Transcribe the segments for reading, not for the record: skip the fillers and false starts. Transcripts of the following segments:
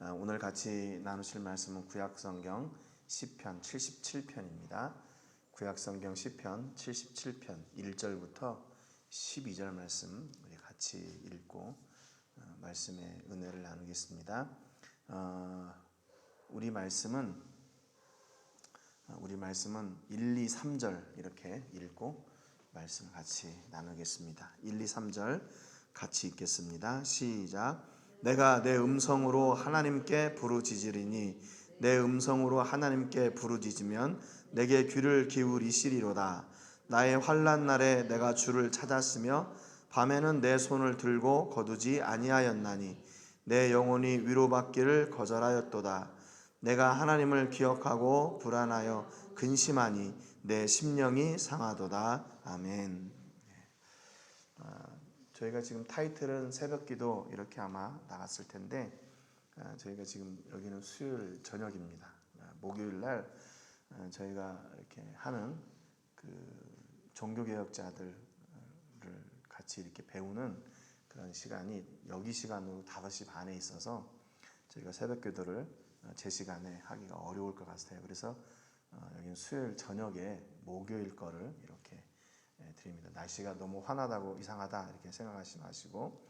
오늘 같이 나누실 말씀은 구약성경 시편 77편입니다. 구약성경 시편 77편 1절부터 12절 말씀 우리 같이 읽고 말씀의 은혜를 나누겠습니다. 우리 말씀은 1, 2, 3절 이렇게 읽고 말씀 같이 나누겠습니다. 1, 2, 3절 같이 읽겠습니다. 시작. 내가 내 음성으로 하나님께 부르짖으리니 내 음성으로 하나님께 부르짖으면 내게 귀를 기울이시리로다. 나의 환난 날에 내가 주를 찾았으며 밤에는 내 손을 들고 거두지 아니하였나니 내 영혼이 위로받기를 거절하였도다. 내가 하나님을 기억하고 불안하여 근심하니 내 심령이 상하도다. 아멘. 저희가 지금 타이틀은 새벽기도 이렇게 아마 나갔을 텐데 저희가 지금 여기는 수요일 저녁입니다. 목요일 날 저희가 이렇게 하는 그 종교개혁자들을 같이 이렇게 배우는 그런 시간이 여기 시간으로 5시 반에 있어서 저희가 새벽기도를 제 시간에 하기가 어려울 것 같아요. 그래서 여기는 수요일 저녁에 목요일 거를 이렇게 드립니다. 날씨가 너무 환하다고 이상하다 이렇게 생각하지 마시고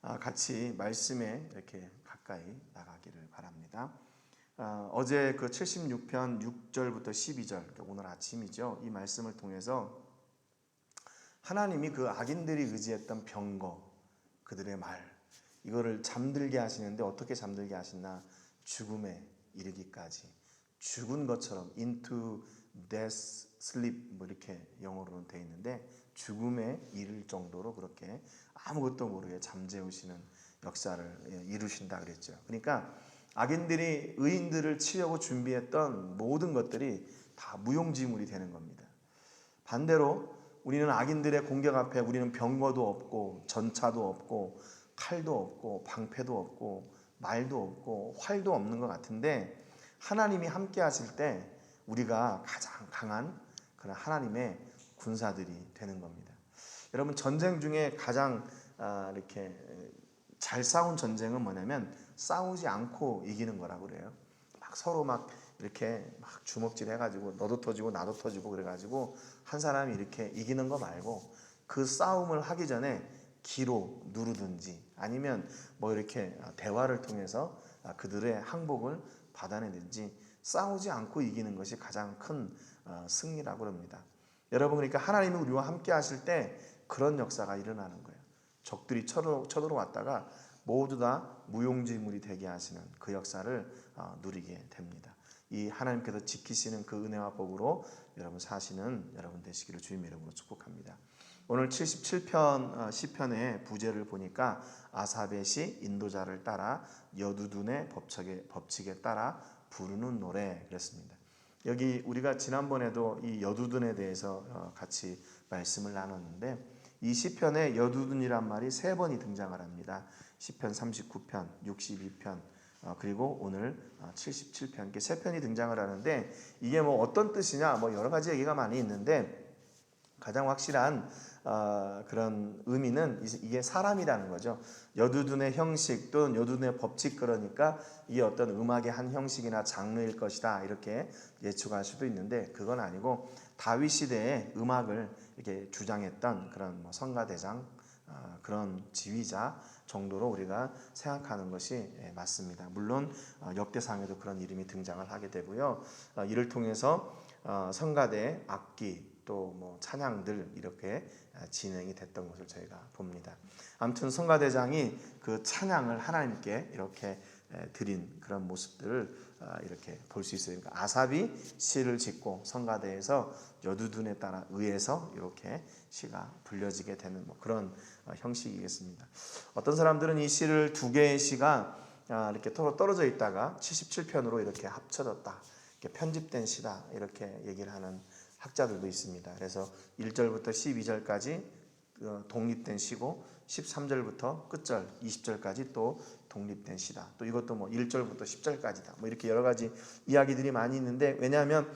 같이 말씀에 이렇게 가까이 나가기를 바랍니다. 어제 그 76편 6절부터 12절 오늘 아침이죠. 이 말씀을 통해서 하나님이 그 악인들이 의지했던 병거 그들의 말 이거를 잠들게 하시는데 어떻게 잠들게 하시나 죽음에 이르기까지 죽은 것처럼 into death sleep 뭐 이렇게 영어로는 되어 있는데 죽음에 이를 정도로 그렇게 아무것도 모르게 잠재우시는 역사를 이루신다 그랬죠. 그러니까 악인들이 의인들을 치려고 준비했던 모든 것들이 다 무용지물이 되는 겁니다. 반대로 우리는 악인들의 공격 앞에 우리는 병거도 없고 전차도 없고 칼도 없고 방패도 없고 말도 없고 활도 없는 것 같은데 하나님이 함께 하실 때 우리가 가장 강한 그런 하나님의 군사들이 되는 겁니다. 여러분 전쟁 중에 가장 이렇게 잘 싸운 전쟁은 뭐냐면 싸우지 않고 이기는 거라고 그래요. 막 서로 막 이렇게 막 주먹질 해가지고 너도 터지고 나도 터지고 그래가지고 한 사람이 이렇게 이기는 거 말고 그 싸움을 하기 전에 기로 누르든지 아니면 뭐 이렇게 대화를 통해서 그들의 항복을 받아내든지 싸우지 않고 이기는 것이 가장 큰 승리라고 합니다. 여러분 그러니까 하나님이 우리와 함께 하실 때 그런 역사가 일어나는 거예요. 적들이 쳐들어왔다가 모두 다 무용지물이 되게 하시는 그 역사를 누리게 됩니다. 이 하나님께서 지키시는 그 은혜와 복으로 여러분 사시는 여러분 되시기를 주님의 이름으로 축복합니다. 오늘 77편 시편의 부제를 보니까 아삽의 시 인도자를 따라 여두둔의 법칙에 따라 부르는 노래 그랬습니다. 여기 우리가 지난번에도 이 여두둔에 대해서 같이 말씀을 나눴는데 이 시편에 여두둔이란 말이 3번이 등장을 합니다. 시편 39편, 62편 그리고 오늘 77편 이렇게 3편이 등장을 하는데 이게 뭐 어떤 뜻이냐 뭐 여러 가지 얘기가 많이 있는데 가장 확실한 그런 의미는 이게 사람이라는 거죠. 여두둔의 형식 또는 여두둔의 법칙 그러니까 이게 어떤 음악의 한 형식이나 장르일 것이다 이렇게 예측할 수도 있는데 그건 아니고 다윗 시대의 음악을 이렇게 주장했던 그런 뭐 성가대장 그런 지휘자 정도로 우리가 생각하는 것이 맞습니다. 물론 역대상에도 그런 이름이 등장을 하게 되고요. 이를 통해서 성가대, 악기 또 뭐 찬양들 이렇게 진행이 됐던 것을 저희가 봅니다. 아무튼 성가대장이 그 찬양을 하나님께 이렇게 드린 그런 모습들을 이렇게 볼 수 있어요. 그러니까 아삽이 시를 짓고 성가대에서 여두둔에 따라 의해서 이렇게 시가 불려지게 되는 뭐 그런 형식이겠습니다. 어떤 사람들은 이 시를 2개의 시가 이렇게 떨어져 있다가 77편으로 이렇게 합쳐졌다, 이렇게 편집된 시다 이렇게 얘기를 하는 학자들도 있습니다. 그래서 1절부터 12절까지 독립된 시고 13절부터 끝절 20절까지 또 독립된 시다. 또 이것도 뭐 1절부터 10절까지다. 뭐 이렇게 여러 가지 이야기들이 많이 있는데 왜냐하면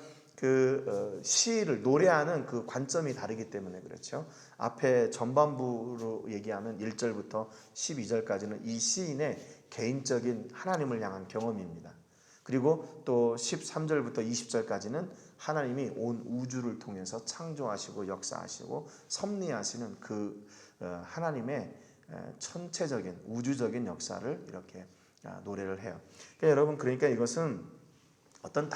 시를 노래하는 그 관점이 다르기 때문에 그렇죠. 앞에 전반부로 얘기하는 1절부터 12절까지는 이 시인의 개인적인 하나님을 향한 경험입니다. 그리고 또 13절부터 20절까지는 하나님이 온 우주를 통해서 창조하시고 역사하시고 섭리하시는 그 하나님의 천체적인 우주적인 역사를 이렇게 노래를 해요. 여러분, 그러니까 이것은 어떤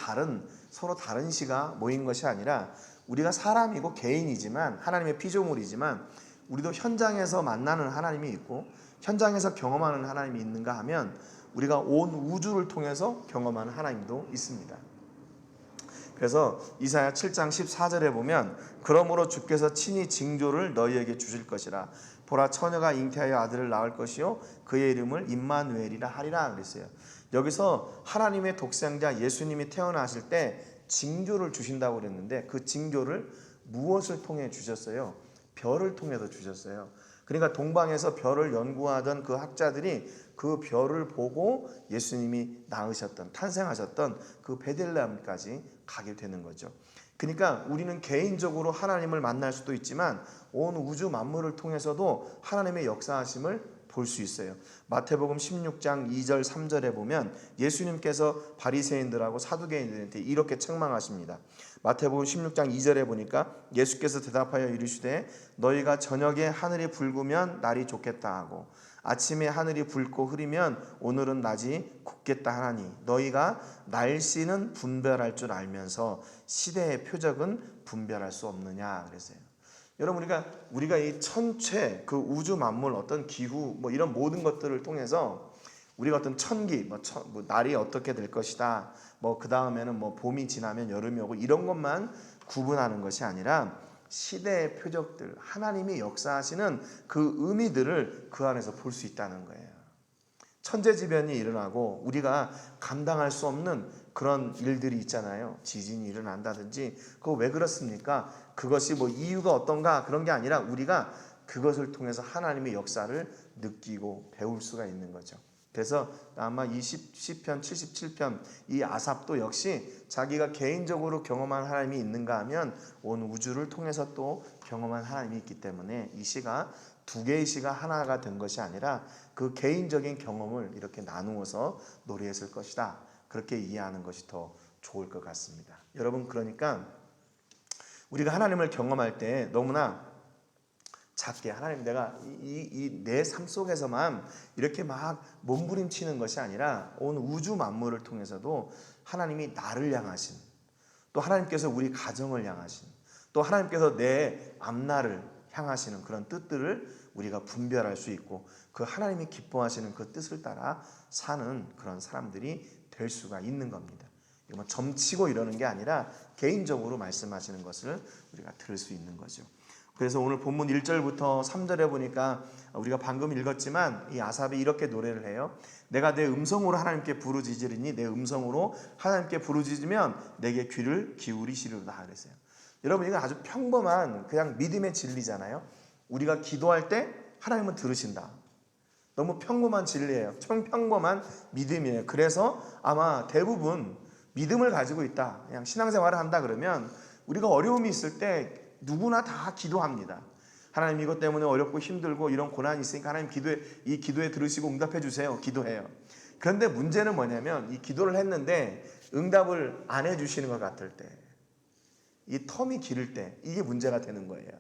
서로 다른 시가 모인 것이 아니라 우리가 사람이고 개인이지만 하나님의 피조물이지만 우리도 현장에서 만나는 하나님이 있고 현장에서 경험하는 하나님이 있는가 하면 우리가 온 우주를 통해서 경험하는 하나님도 있습니다. 그래서 이사야 7장 14절에 보면 그러므로 주께서 친히 징조를 너희에게 주실 것이라 보라 처녀가 잉태하여 아들을 낳을 것이요 그의 이름을 임마누엘이라 하리라 그랬어요. 여기서 하나님의 독생자 예수님이 태어나실 때 징조를 주신다고 그랬는데 그 징조를 무엇을 통해 주셨어요? 별을 통해서 주셨어요. 그러니까 동방에서 별을 연구하던 그 학자들이 그 별을 보고 예수님이 탄생하셨던 그 베들레헴까지 가게 되는 거죠. 그러니까 우리는 개인적으로 하나님을 만날 수도 있지만 온 우주 만물을 통해서도 하나님의 역사하심을 볼 수 있어요. 마태복음 16장 2절 3절에 보면 예수님께서 바리새인들하고 사두개인들한테 이렇게 책망하십니다. 마태복음 16장 2절에 보니까 예수께서 대답하여 이르시되 너희가 저녁에 하늘이 붉으면 날이 좋겠다 하고 아침에 하늘이 붉고 흐리면 오늘은 낮이 굽겠다 하나니 너희가 날씨는 분별할 줄 알면서 시대의 표적은 분별할 수 없느냐 그랬어요. 여러분, 우리가 이 천체 그 우주 만물 어떤 기후 이런 모든 것들을 통해서 우리가 어떤 천기 날이 어떻게 될 것이다 그 다음에는 봄이 지나면 여름이 오고 이런 것만 구분하는 것이 아니라 시대의 표적들 하나님이 역사하시는 그 의미들을 그 안에서 볼 수 있다는 거예요. 천재지변이 일어나고 우리가 감당할 수 없는 그런 일들이 있잖아요. 지진이 일어난다든지 그거 왜 그렇습니까? 그것이 이유가 어떤가 그런 게 아니라 우리가 그것을 통해서 하나님의 역사를 느끼고 배울 수가 있는 거죠. 그래서 아마 이 시편 77편 이 아삽도 역시 자기가 개인적으로 경험한 하나님이 있는가 하면 온 우주를 통해서 또 경험한 하나님이 있기 때문에 이 시가 두 개의 시가 하나가 된 것이 아니라 그 개인적인 경험을 이렇게 나누어서 노래했을 것이다. 그렇게 이해하는 것이 더 좋을 것 같습니다. 여러분, 그러니까 우리가 하나님을 경험할 때 너무나 작게 하나님 내가 내 삶 속에서만 이렇게 막 몸부림치는 것이 아니라 온 우주 만물을 통해서도 하나님이 나를 향하신 또 하나님께서 우리 가정을 향하신 또 하나님께서 내 앞날을 향하시는 그런 뜻들을 우리가 분별할 수 있고 그 하나님이 기뻐하시는 그 뜻을 따라 사는 그런 사람들이 될 수가 있는 겁니다. 이거 점치고 이러는 게 아니라 개인적으로 말씀하시는 것을 우리가 들을 수 있는 거죠. 그래서 오늘 본문 1절부터 3절에 보니까 우리가 방금 읽었지만 이 아삽이 이렇게 노래를 해요. 내가 내 음성으로 하나님께 부르짖으리니 내 음성으로 하나님께 부르짖으면 내게 귀를 기울이시리로다 그랬어요. 여러분, 이건 아주 평범한 그냥 믿음의 진리잖아요. 우리가 기도할 때 하나님은 들으신다. 너무 평범한 진리예요. 평범한 믿음이에요. 그래서 아마 대부분 믿음을 가지고 있다. 그냥 신앙생활을 한다 그러면 우리가 어려움이 있을 때 누구나 다 기도합니다. 하나님 이것 때문에 어렵고 힘들고 이런 고난이 있으니까 하나님 이 기도에 들으시고 응답해 주세요. 기도해요. 그런데 문제는 뭐냐면 이 기도를 했는데 응답을 안 해주시는 것 같을 때, 이 텀이 길을 때 이게 문제가 되는 거예요.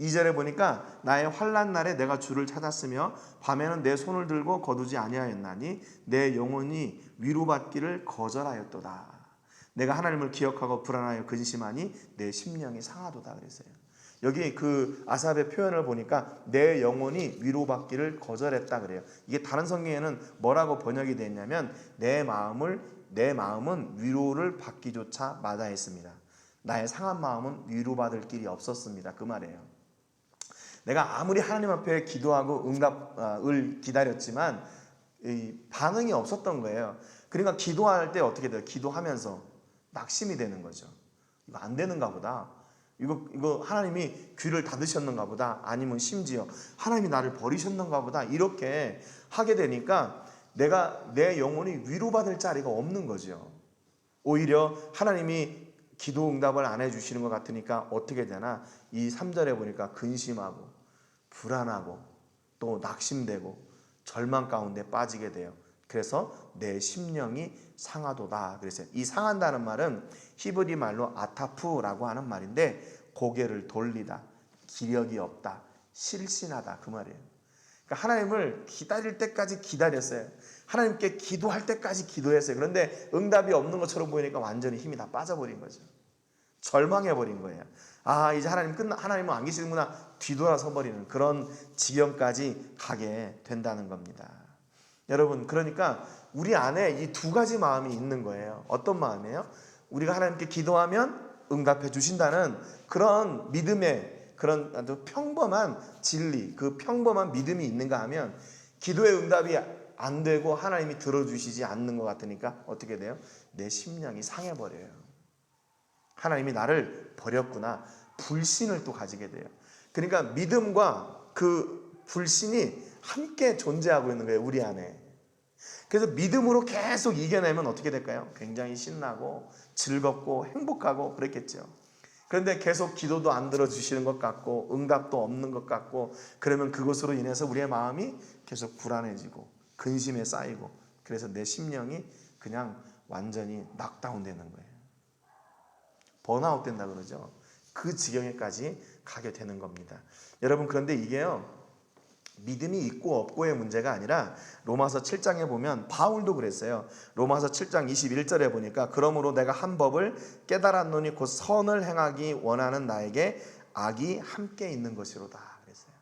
2절에 보니까 나의 환난 날에 내가 주를 찾았으며 밤에는 내 손을 들고 거두지 아니하였나니 내 영혼이 위로받기를 거절하였도다. 내가 하나님을 기억하고 불안하여 근심하니 내 심령이 상하도다 그랬어요. 여기 그 아삽의 표현을 보니까 내 영혼이 위로받기를 거절했다 그래요. 이게 다른 성경에는 뭐라고 번역이 됐냐면 내 마음은 위로를 받기조차 마다했습니다. 나의 상한 마음은 위로받을 길이 없었습니다. 그 말이에요. 내가 아무리 하나님 앞에 기도하고 응답을 기다렸지만 반응이 없었던 거예요. 그러니까 기도할 때 어떻게 돼요? 기도하면서 낙심이 되는 거죠. 이거 안 되는가 보다. 이거 하나님이 귀를 닫으셨는가 보다. 아니면 심지어 하나님이 나를 버리셨는가 보다. 이렇게 하게 되니까 내 영혼이 위로받을 자리가 없는 거죠. 오히려 하나님이 기도 응답을 안 해주시는 것 같으니까 어떻게 되나, 이 3절에 보니까 근심하고 불안하고 또 낙심되고 절망 가운데 빠지게 돼요. 그래서 내 심령이 상하도다 그랬어요. 이 상한다는 말은 히브리 말로 아타프라고 하는 말인데, 고개를 돌리다, 기력이 없다, 실신하다, 그 말이에요. 그러니까 하나님을 기다릴 때까지 기다렸어요. 하나님께 기도할 때까지 기도했어요. 그런데 응답이 없는 것처럼 보이니까 완전히 힘이 다 빠져버린 거죠. 절망해버린 거예요. 아, 이제 하나님은 안 계시는구나, 뒤돌아서 버리는 그런 지경까지 가게 된다는 겁니다. 여러분, 그러니까 우리 안에 이 두 가지 마음이 있는 거예요. 어떤 마음이에요? 우리가 하나님께 기도하면 응답해 주신다는 그런 믿음의, 그런 아주 평범한 진리, 그 평범한 믿음이 있는가 하면, 기도의 응답이 안 되고 하나님이 들어주시지 않는 것 같으니까 어떻게 돼요? 내 심령이 상해버려요. 하나님이 나를 버렸구나, 불신을 또 가지게 돼요. 그러니까 믿음과 그 불신이 함께 존재하고 있는 거예요, 우리 안에. 그래서 믿음으로 계속 이겨내면 어떻게 될까요? 굉장히 신나고 즐겁고 행복하고 그랬겠죠. 그런데 계속 기도도 안 들어주시는 것 같고 응답도 없는 것 같고, 그러면 그것으로 인해서 우리의 마음이 계속 불안해지고 근심에 쌓이고, 그래서 내 심령이 그냥 완전히 낙다운 되는 거예요. 번아웃 된다 그러죠. 그 지경에까지 가게 되는 겁니다. 여러분, 그런데 이게요, 믿음이 있고 없고의 문제가 아니라, 로마서 7장에 보면 바울도 그랬어요. 로마서 7장 21절에 보니까, 그러므로 내가 한 법을 깨달았노니 곧 선을 행하기 원하는 나에게 악이 함께 있는 것이로다 그랬어요.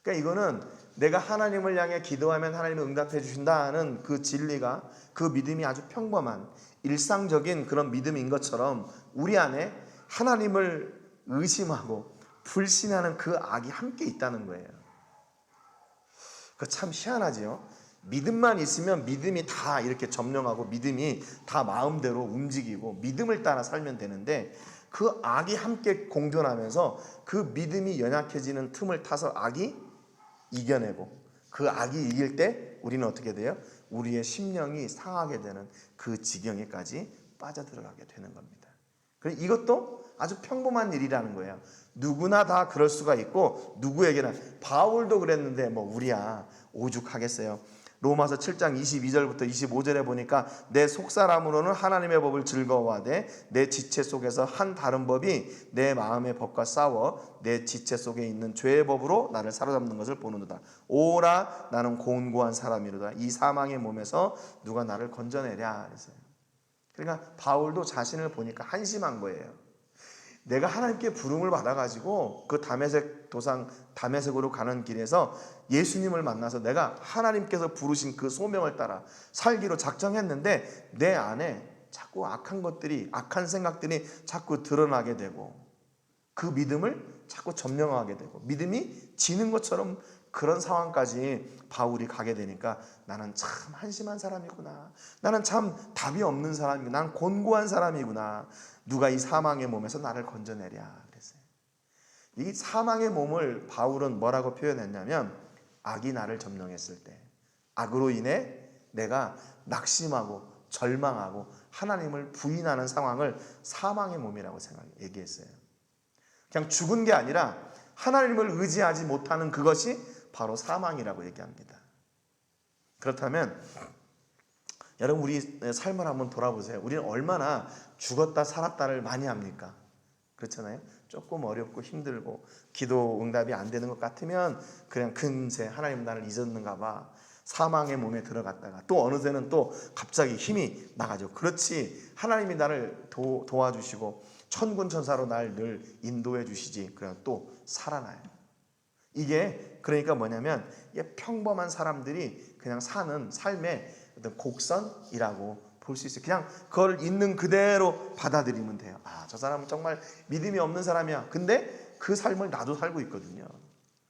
그러니까 이거는 내가 하나님을 향해 기도하면 하나님이 응답해 주신다는 그 진리가, 그 믿음이 아주 평범한 일상적인 그런 믿음인 것처럼 우리 안에 하나님을 의심하고 불신하는 그 악이 함께 있다는 거예요. 참 희한하지요. 믿음만 있으면 믿음이 다 이렇게 점령하고 믿음이 다 마음대로 움직이고 믿음을 따라 살면 되는데, 그 악이 함께 공존하면서 그 믿음이 연약해지는 틈을 타서 악이 이겨내고, 그 악이 이길 때 우리는 어떻게 돼요? 우리의 심령이 상하게 되는 그 지경에까지 빠져들어가게 되는 겁니다. 그래서 이것도 아주 평범한 일이라는 거예요. 누구나 다 그럴 수가 있고, 누구에게나, 바울도 그랬는데 뭐 우리야 오죽하겠어요. 로마서 7장 22절부터 25절에 보니까, 내 속사람으로는 하나님의 법을 즐거워하되 내 지체 속에서 한 다른 법이 내 마음의 법과 싸워 내 지체 속에 있는 죄의 법으로 나를 사로잡는 것을 보는도다. 오라, 나는 곤고한 사람이로다. 이 사망의 몸에서 누가 나를 건져내랴 그랬어요. 그러니까 바울도 자신을 보니까 한심한 거예요. 내가 하나님께 부름을 받아가지고 그 다메섹 도상 다메섹으로 가는 길에서 예수님을 만나서 내가 하나님께서 부르신 그 소명을 따라 살기로 작정했는데, 내 안에 자꾸 악한 것들이, 악한 생각들이 자꾸 드러나게 되고, 그 믿음을 자꾸 점령하게 되고 믿음이 지는 것처럼 그런 상황까지 바울이 가게 되니까, 나는 참 한심한 사람이구나, 나는 참 답이 없는 사람이구나, 나는 곤고한 사람이구나, 누가 이 사망의 몸에서 나를 건져내랴 그랬어요. 이 사망의 몸을 바울은 뭐라고 표현했냐면, 악이 나를 점령했을 때, 악으로 인해 내가 낙심하고 절망하고 하나님을 부인하는 상황을 사망의 몸이라고 얘기했어요. 그냥 죽은 게 아니라 하나님을 의지하지 못하는 그것이 바로 사망이라고 얘기합니다. 그렇다면 여러분, 우리 삶을 한번 돌아보세요. 우리는 얼마나 죽었다 살았다를 많이 합니까? 그렇잖아요. 조금 어렵고 힘들고 기도 응답이 안 되는 것 같으면 그냥 금세 하나님 나를 잊었는가 봐, 사망의 몸에 들어갔다가 또 어느새는 또 갑자기 힘이 나가죠. 그렇지, 하나님이 나를 도와주시고 천군 천사로 날 늘 인도해 주시지, 그냥 또 살아나요. 이게 그러니까 뭐냐면, 이게 평범한 사람들이 그냥 사는 삶의 어떤 곡선이라고 볼 수 있어요. 그냥 그걸 있는 그대로 받아들이면 돼요. 아, 저 사람은 정말 믿음이 없는 사람이야. 근데 그 삶을 나도 살고 있거든요.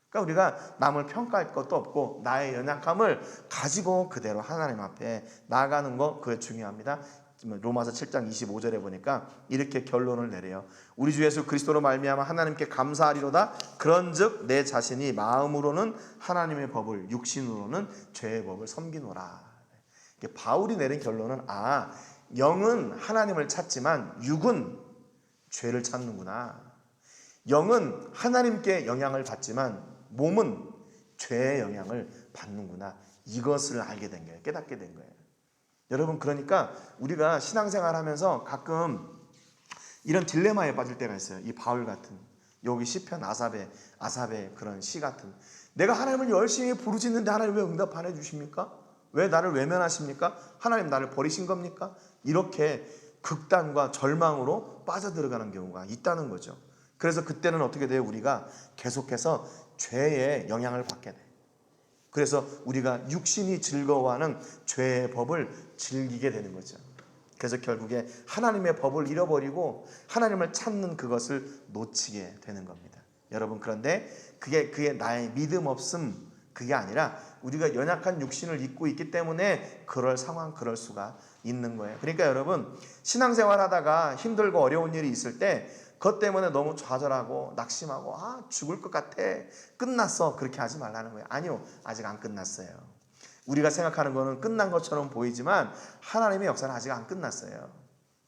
그러니까 우리가 남을 평가할 것도 없고 나의 연약함을 가지고 그대로 하나님 앞에 나아가는 거, 그게 중요합니다. 로마서 7장 25절에 보니까 이렇게 결론을 내려요. 우리 주 예수 그리스도로 말미암아 하나님께 감사하리로다. 그런즉 내 자신이 마음으로는 하나님의 법을, 육신으로는 죄의 법을 섬기노라. 바울이 내린 결론은, 영은 하나님을 찾지만 육은 죄를 찾는구나. 영은 하나님께 영향을 받지만 몸은 죄의 영향을 받는구나. 이것을 알게 된 거예요. 깨닫게 된 거예요. 여러분, 그러니까 우리가 신앙생활 하면서 가끔 이런 딜레마에 빠질 때가 있어요. 이 바울 같은, 여기 시편 아삽의 그런 시 같은, 내가 하나님을 열심히 부르짖는데 하나님 왜 응답 안 해주십니까? 왜 나를 외면하십니까? 하나님 나를 버리신 겁니까? 이렇게 극단과 절망으로 빠져들어가는 경우가 있다는 거죠. 그래서 그때는 어떻게 돼요? 우리가 계속해서 죄의 영향을 받게 돼요. 그래서 우리가 육신이 즐거워하는 죄의 법을 즐기게 되는 거죠. 그래서 결국에 하나님의 법을 잃어버리고 하나님을 찾는 그것을 놓치게 되는 겁니다. 여러분, 그런데 그게 나의 믿음 없음, 그게 아니라 우리가 연약한 육신을 입고 있기 때문에 그럴 상황, 그럴 수가 있는 거예요. 그러니까 여러분, 신앙생활 하다가 힘들고 어려운 일이 있을 때 그것 때문에 너무 좌절하고 낙심하고 죽을 것 같아, 끝났어, 그렇게 하지 말라는 거예요. 아니요, 아직 안 끝났어요. 우리가 생각하는 거는 끝난 것처럼 보이지만 하나님의 역사는 아직 안 끝났어요.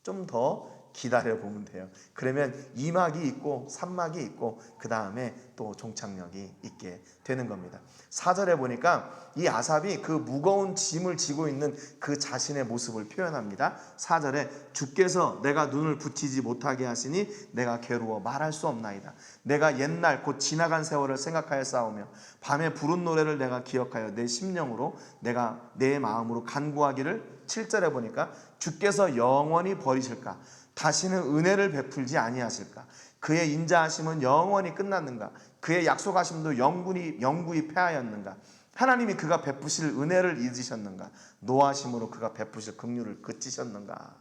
좀 더 기다려보면 돼요. 그러면 2막이 있고 3막이 있고 그 다음에 또 종착역이 있게 되는 겁니다. 4절에 보니까 이 아삽이 그 무거운 짐을 지고 있는 그 자신의 모습을 표현합니다. 4절에 주께서 내가 눈을 붙이지 못하게 하시니 내가 괴로워 말할 수 없나이다. 내가 옛날 곧 지나간 세월을 생각하여 싸우며 밤에 부른 노래를 내가 기억하여 내 심령으로 내가 내 마음으로 간구하기를. 7절에 보니까 주께서 영원히 버리실까? 다시는 은혜를 베풀지 아니하실까? 그의 인자하심은 영원히 끝났는가? 그의 약속하심도 영구히 패하였는가? 하나님이 그가 베푸실 은혜를 잊으셨는가? 노하심으로 그가 베푸실 긍휼을 그치셨는가?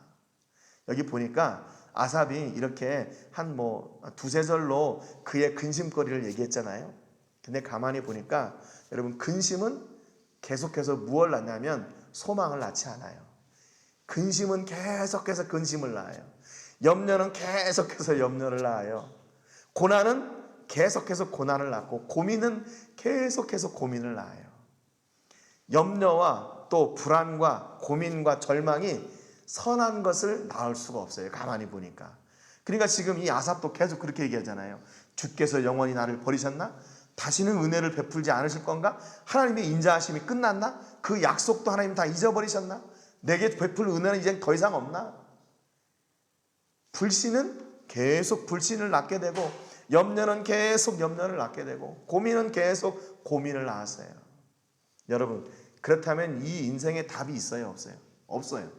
여기 보니까 아삽이 이렇게 한 두세 절로 그의 근심거리를 얘기했잖아요. 근데 가만히 보니까 여러분, 근심은 계속해서 무엇을 낳냐면 소망을 낳지 않아요. 근심은 계속해서 근심을 낳아요. 염려는 계속해서 염려를 낳아요. 고난은 계속해서 고난을 낳고 고민은 계속해서 고민을 낳아요. 염려와 또 불안과 고민과 절망이 선한 것을 낳을 수가 없어요. 가만히 보니까. 그러니까 지금 이 아삽도 계속 그렇게 얘기하잖아요. 주께서 영원히 나를 버리셨나? 다시는 은혜를 베풀지 않으실 건가? 하나님의 인자하심이 끝났나? 그 약속도 하나님 다 잊어버리셨나? 내게 베풀 은혜는 이제 더 이상 없나? 불신은 계속 불신을 낳게 되고 염려는 계속 염려를 낳게 되고 고민은 계속 고민을 낳았어요. 여러분, 그렇다면 이 인생에 답이 있어요? 없어요? 없어요.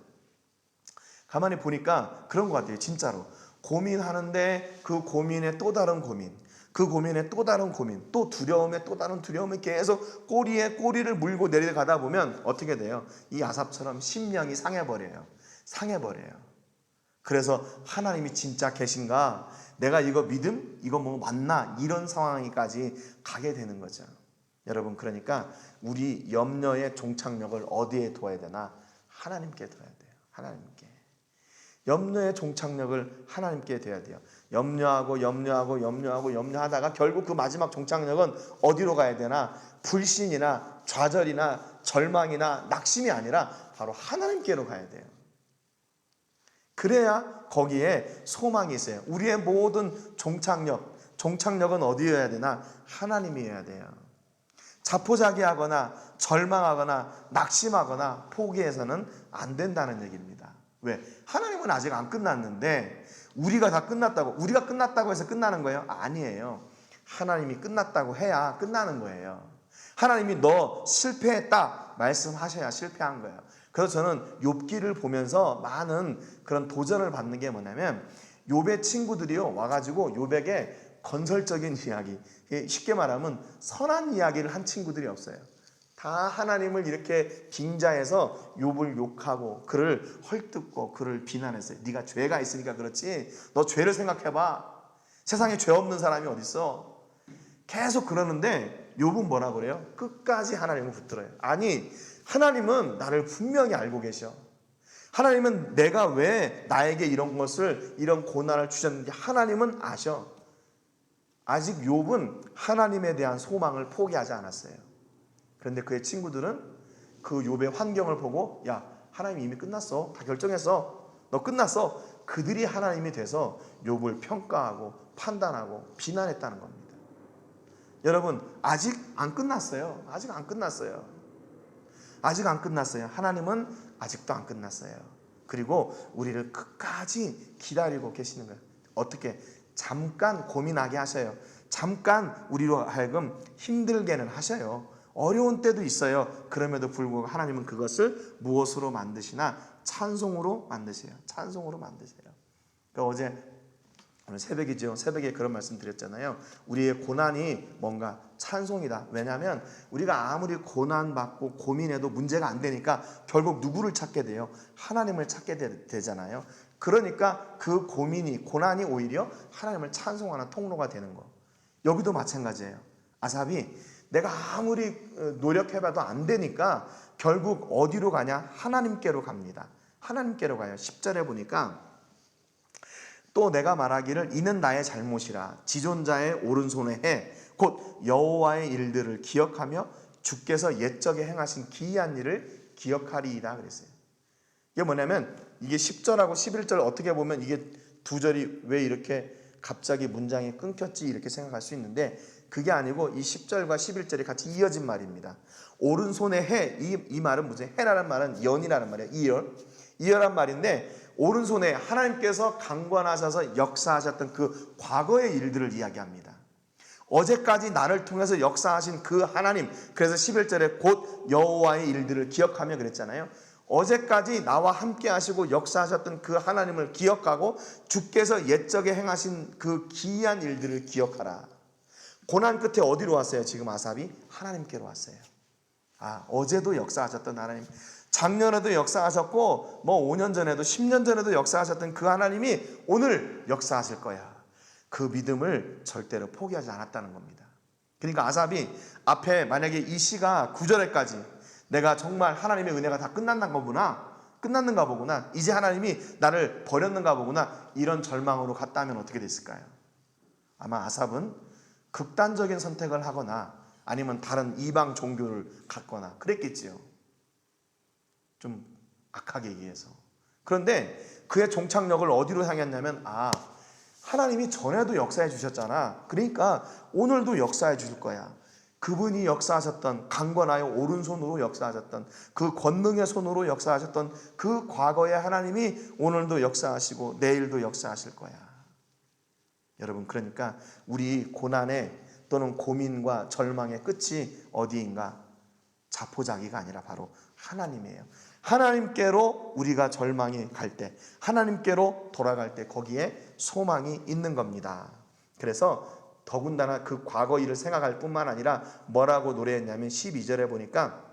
가만히 보니까 그런 것 같아요. 진짜로 고민하는데 그 고민에 또 다른 고민, 그 고민에 또 다른 고민, 또 두려움에 또 다른 두려움이 계속 꼬리에 꼬리를 물고 내려가다 보면 어떻게 돼요? 이 아삽처럼 심령이 상해버려요. 그래서 하나님이 진짜 계신가? 내가 이거 믿음? 이거 맞나? 이런 상황까지 가게 되는 거죠. 여러분, 그러니까 우리 염려의 종착역을 어디에 둬야 되나? 하나님께 둬야 돼요. 하나님께. 염려의 종착역을 하나님께 둬야 돼요. 염려하다가 결국 그 마지막 종착역은 어디로 가야 되나? 불신이나 좌절이나 절망이나 낙심이 아니라 바로 하나님께로 가야 돼요. 그래야 거기에 소망이 있어요. 우리의 모든 종착역은 어디여야 되나? 하나님이어야 돼요. 자포자기하거나 절망하거나 낙심하거나 포기해서는 안 된다는 얘기입니다. 왜? 하나님은 아직 안 끝났는데 우리가 끝났다고 해서 끝나는 거예요? 아니에요. 하나님이 끝났다고 해야 끝나는 거예요. 하나님이 너 실패했다 말씀하셔야 실패한 거예요. 그래서 저는 욥기를 보면서 많은 그런 도전을 받는 게 뭐냐면, 욥의 친구들이요 와가지고 욥에게 건설적인 이야기, 쉽게 말하면 선한 이야기를 한 친구들이 없어요. 다 하나님을 이렇게 빙자해서 욥을 욕하고 그를 헐뜯고 그를 비난했어요. 네가 죄가 있으니까 그렇지, 너 죄를 생각해봐. 세상에 죄 없는 사람이 어딨어. 계속 그러는데 욥은 뭐라 그래요? 끝까지 하나님을 붙들어요. 아니, 하나님은 나를 분명히 알고 계셔. 하나님은 내가 왜 나에게 이런 고난을 주셨는지 하나님은 아셔. 아직 욥은 하나님에 대한 소망을 포기하지 않았어요. 그런데 그의 친구들은 그 욥의 환경을 보고, 야, 하나님 이미 끝났어. 다 결정했어. 너 끝났어. 그들이 하나님이 돼서 욥을 평가하고 판단하고 비난했다는 겁니다. 여러분, 아직 안 끝났어요. 아직 안 끝났어요. 아직 안 끝났어요. 하나님은 아직도 안 끝났어요. 그리고 우리를 끝까지 기다리고 계시는 거예요. 어떻게? 잠깐 고민하게 하셔요. 잠깐 우리로 하여금 힘들게는 하셔요. 어려운 때도 있어요. 그럼에도 불구하고 하나님은 그것을 무엇으로 만드시나? 찬송으로 만드세요. 찬송으로 만드세요. 그러니까 어제 오늘 새벽이죠. 새벽에 그런 말씀 드렸잖아요. 우리의 고난이 뭔가 찬송이다. 왜냐하면 우리가 아무리 고난받고 고민해도 문제가 안 되니까 결국 누구를 찾게 돼요? 하나님을 찾게 되잖아요. 그러니까 그 고난이 오히려 하나님을 찬송하는 통로가 되는 거. 여기도 마찬가지예요. 아삽이 내가 아무리 노력해봐도 안 되니까 결국 어디로 가냐? 하나님께로 갑니다. 하나님께로 가요. 10절에 보니까 또 내가 말하기를 이는 나의 잘못이라 지존자의 오른손에 해 곧 여호와의 일들을 기억하며 주께서 옛적에 행하신 기이한 일을 기억하리이다 그랬어요. 이게 뭐냐면 이게 10절하고 11절 어떻게 보면 이게 두 절이 왜 이렇게 갑자기 문장이 끊겼지 이렇게 생각할 수 있는데 그게 아니고 이 10절과 11절이 같이 이어진 말입니다. 오른손에 해, 이 말은 무슨 해라는 말은 연이라는 말이에요. 이열한 말인데 오른손에 하나님께서 강권하셔서 역사하셨던 그 과거의 일들을 이야기합니다. 어제까지 나를 통해서 역사하신 그 하나님, 그래서 11절에 곧 여호와의 일들을 기억하며 그랬잖아요. 어제까지 나와 함께 하시고 역사하셨던 그 하나님을 기억하고 주께서 옛적에 행하신 그 기이한 일들을 기억하라. 고난 끝에 어디로 왔어요? 지금 아삽이 하나님께로 왔어요. 어제도 역사하셨던 하나님, 작년에도 역사하셨고 뭐 5년 전에도 10년 전에도 역사하셨던 그 하나님이 오늘 역사하실 거야. 그 믿음을 절대로 포기하지 않았다는 겁니다. 그러니까 아삽이 앞에 만약에 이 시가 9절에까지 내가 정말 하나님의 은혜가 다 끝났는가 보구나, 이제 하나님이 나를 버렸는가 보구나, 이런 절망으로 갔다면 어떻게 됐을까요? 아마 아삽은 극단적인 선택을 하거나 아니면 다른 이방 종교를 갖거나 그랬겠지요. 좀 악하게 얘기해서. 그런데 그의 종착역을 어디로 향했냐면 하나님이 전에도 역사해 주셨잖아. 그러니까 오늘도 역사해 주실 거야. 그분이 역사하셨던 강권하여 오른손으로 역사하셨던 그 권능의 손으로 역사하셨던 그 과거의 하나님이 오늘도 역사하시고 내일도 역사하실 거야. 여러분, 그러니까 우리 고난의 또는 고민과 절망의 끝이 어디인가? 자포자기가 아니라 바로 하나님이에요. 하나님께로 우리가 절망이 갈 때, 하나님께로 돌아갈 때 거기에 소망이 있는 겁니다. 그래서 더군다나 그 과거 일을 생각할 뿐만 아니라 뭐라고 노래했냐면 12절에 보니까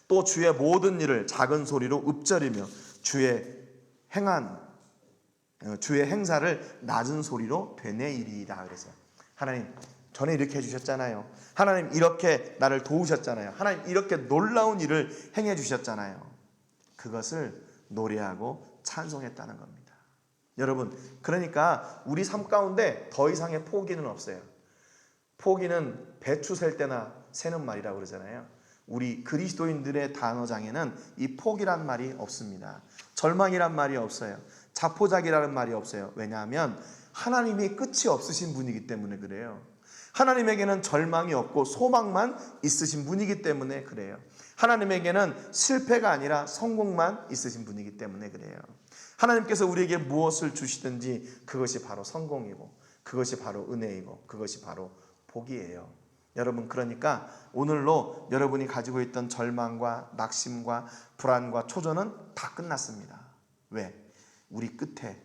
또 주의 모든 일을 작은 소리로 읊조리며 주의 행사를 낮은 소리로 되뇌이리이다. 그래서 하나님 전에 이렇게 해주셨잖아요. 하나님 이렇게 나를 도우셨잖아요. 하나님 이렇게 놀라운 일을 행해 주셨잖아요. 그것을 노래하고 찬송했다는 겁니다. 여러분, 그러니까 우리 삶 가운데 더 이상의 포기는 없어요. 포기는 배추 셀 때나 세는 말이라고 그러잖아요. 우리 그리스도인들의 단어장에는 이 포기란 말이 없습니다. 절망이란 말이 없어요. 자포자기라는 말이 없어요. 왜냐하면 하나님이 끝이 없으신 분이기 때문에 그래요. 하나님에게는 절망이 없고 소망만 있으신 분이기 때문에 그래요. 하나님에게는 실패가 아니라 성공만 있으신 분이기 때문에 그래요. 하나님께서 우리에게 무엇을 주시든지 그것이 바로 성공이고 그것이 바로 은혜이고 그것이 바로 복이에요. 여러분, 그러니까 오늘로 여러분이 가지고 있던 절망과 낙심과 불안과 초조는 다 끝났습니다. 왜? 우리 끝에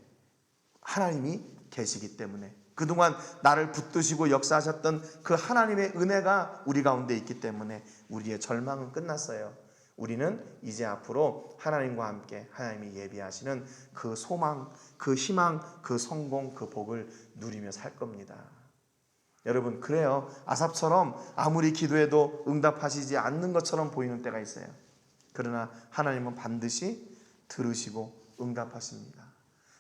하나님이 계시기 때문에, 그동안 나를 붙드시고 역사하셨던 그 하나님의 은혜가 우리 가운데 있기 때문에 우리의 절망은 끝났어요. 우리는 이제 앞으로 하나님과 함께 하나님이 예비하시는 그 소망, 그 희망, 그 성공, 그 복을 누리며 살 겁니다. 여러분, 그래요. 아삽처럼 아무리 기도해도 응답하시지 않는 것처럼 보이는 때가 있어요. 그러나 하나님은 반드시 들으시고 응답하십니다.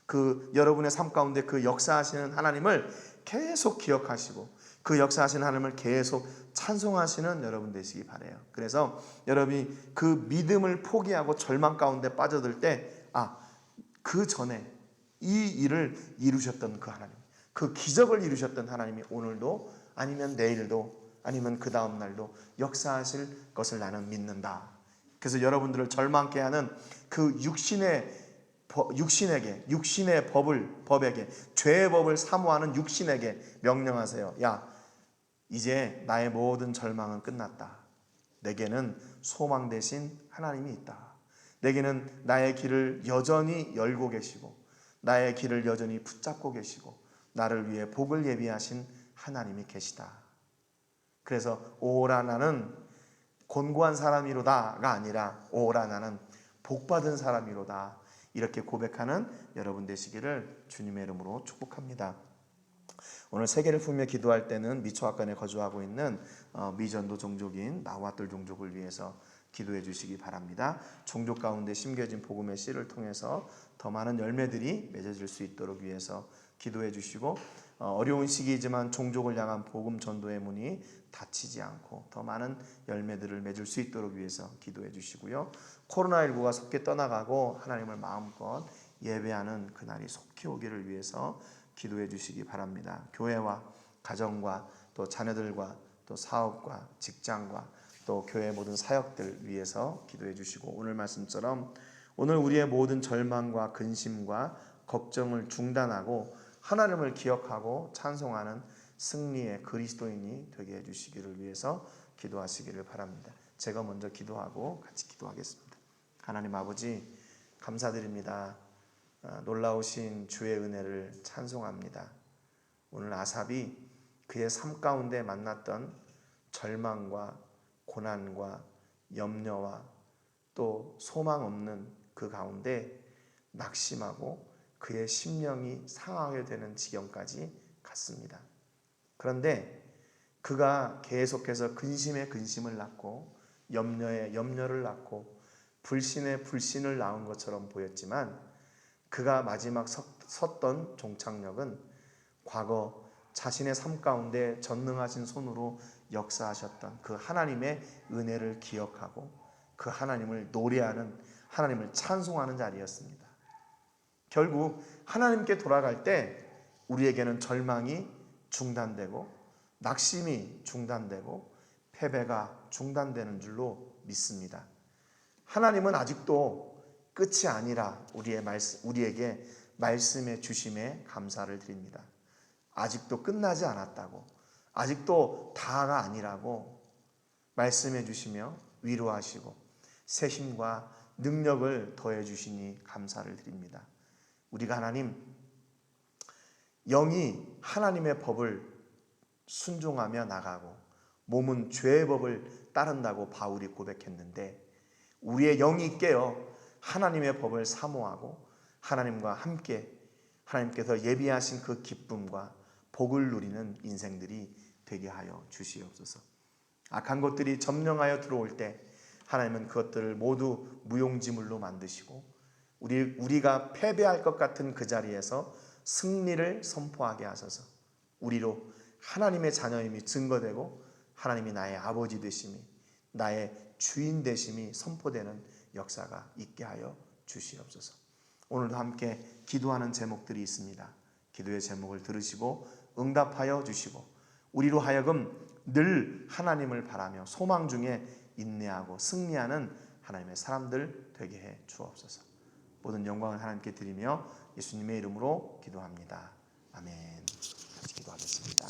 그 여러분의 삶 가운데 그 역사하시는 하나님을 계속 기억하시고 그 역사하시는 하나님을 계속 찬송하시는 여러분 되시기 바라요. 그래서 여러분이 그 믿음을 포기하고 절망 가운데 빠져들 때 그 전에 이 일을 이루셨던 그 하나님, 그 기적을 이루셨던 하나님이 오늘도 아니면 내일도 아니면 그 다음 날도 역사하실 것을 나는 믿는다. 그래서 여러분들을 절망케 하는 그 육신의 법에게, 죄의 법을 사모하는 육신에게 명령하세요. 야, 이제 나의 모든 절망은 끝났다. 내게는 소망 대신 하나님이 있다. 내게는 나의 길을 여전히 열고 계시고 나의 길을 여전히 붙잡고 계시고 나를 위해 복을 예비하신 하나님이 계시다. 그래서 오라 나는 곤고한 사람이로다가 아니라 오라 나는 복받은 사람이로다. 이렇게 고백하는 여러분 되시기를 주님의 이름으로 축복합니다. 오늘 세계를 품며 기도할 때는 미초아간에 거주하고 있는 미전도 종족인 나후아틀 종족을 위해서 기도해 주시기 바랍니다. 종족 가운데 심겨진 복음의 씨를 통해서 더 많은 열매들이 맺어질 수 있도록 위해서 기도해 주시고, 어려운 시기이지만 종족을 향한 복음 전도의 문이 닫히지 않고 더 많은 열매들을 맺을 수 있도록 위해서 기도해 주시고요. 코로나19가 속히 떠나가고 하나님을 마음껏 예배하는 그날이 속히 오기를 위해서 기도해 주시기 바랍니다. 교회와 가정과 또 자녀들과 또 사업과 직장과 또 교회 모든 사역들 위해서 기도해 주시고, 오늘 말씀처럼 오늘 우리의 모든 절망과 근심과 걱정을 중단하고 하나님을 기억하고 찬송하는 승리의 그리스도인이 되게 해주시기를 위해서 기도하시기를 바랍니다. 제가 먼저 기도하고 같이 기도하겠습니다. 하나님 아버지, 감사드립니다. 놀라우신 주의 은혜를 찬송합니다. 오늘 아삽이 그의 삶 가운데 만났던 절망과 고난과 염려와 또 소망 없는 그 가운데 낙심하고 그의 심령이 상하게 되는 지경까지 갔습니다. 그런데 그가 계속해서 근심에 근심을 낳고 염려에 염려를 낳고 불신에 불신을 낳은 것처럼 보였지만, 그가 마지막 섰던 종착역은 과거 자신의 삶 가운데 전능하신 손으로 역사하셨던 그 하나님의 은혜를 기억하고 그 하나님을 노래하는, 하나님을 찬송하는 자리였습니다. 결국 하나님께 돌아갈 때 우리에게는 절망이 중단되고 낙심이 중단되고 패배가 중단되는 줄로 믿습니다. 하나님은 아직도 끝이 아니라 우리에게 말씀해 주심에 감사를 드립니다. 아직도 끝나지 않았다고, 아직도 다가 아니라고 말씀해 주시며 위로하시고 새 힘과 능력을 더해 주시니 감사를 드립니다. 우리가 하나님, 영이 하나님의 법을 순종하며 나가고 몸은 죄의 법을 따른다고 바울이 고백했는데, 우리의 영이 깨어 하나님의 법을 사모하고 하나님과 함께 하나님께서 예비하신 그 기쁨과 복을 누리는 인생들이 되게 하여 주시옵소서. 악한 것들이 점령하여 들어올 때 하나님은 그것들을 모두 무용지물로 만드시고 우리가 패배할 것 같은 그 자리에서 승리를 선포하게 하소서. 우리로 하나님의 자녀임이 증거되고 하나님이 나의 아버지 되심이, 나의 주인 되심이 선포되는 역사가 있게 하여 주시옵소서. 오늘도 함께 기도하는 제목들이 있습니다. 기도의 제목을 들으시고 응답하여 주시고 우리로 하여금 늘 하나님을 바라며 소망 중에 인내하고 승리하는 하나님의 사람들 되게 해 주옵소서. 모든 영광을 하나님께 드리며 예수님의 이름으로 기도합니다. 아멘. 같이 기도하겠습니다.